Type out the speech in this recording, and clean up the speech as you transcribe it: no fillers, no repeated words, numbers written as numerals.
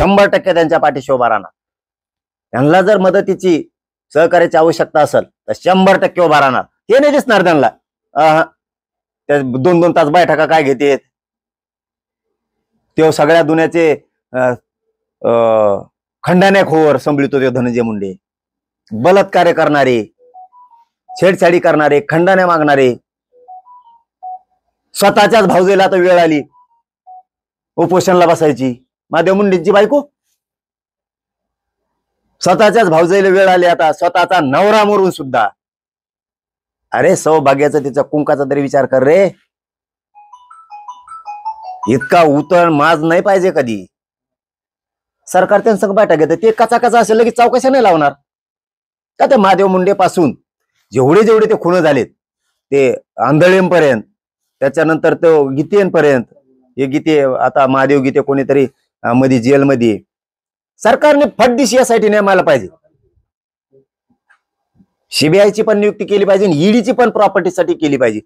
100% त्यांच्या पाठीशी उभा राहणार. त्यांना जर मदतीची सहकार्याची आवश्यकता असेल तर 100% उभा राहणार. हे नाही दिसणार त्यांना त्या 2-2 तास बैठका काय घेते. ते सगळ्या दुनियाचे खंडाण्याखोर संभळितो ते धनंजय मुंडे. बलात्कार करणारे, छेडछाडी करणारे, खंडाने मागणारे. स्वतःच्याच भाऊजेला आता वेळ आली उपोषणला बसायची. महादेव मुंडेंची बायको स्वतःच्याच भाऊजेला वेळ आली आता स्वतःचा नवरा मरून सुद्धा. अरे सौभाग्याचा तिचा कुंकाचा तरी विचार कर रे. इतका उतळ माज नाही पाहिजे कधी. सरकार त्यांचं बैठक घेतं ते कचा असेल लगेच चौकशा नाही लावणार का? ते महादेव मुंडे पासून जेवढे ते खून झालेत ते आंधळेंपर्यंत, त्याच्यानंतर तो गीतेंपर्यंत. हे गीते आता महादेव गीते कोणीतरी मध्ये जेलमध्ये. सरकारने फटदिशी यासाठी नेमायला पाहिजे. सीबीआयची पण नियुक्ती केली पाहिजे, ईडीची पण प्रॉपर्टीसाठी केली पाहिजे.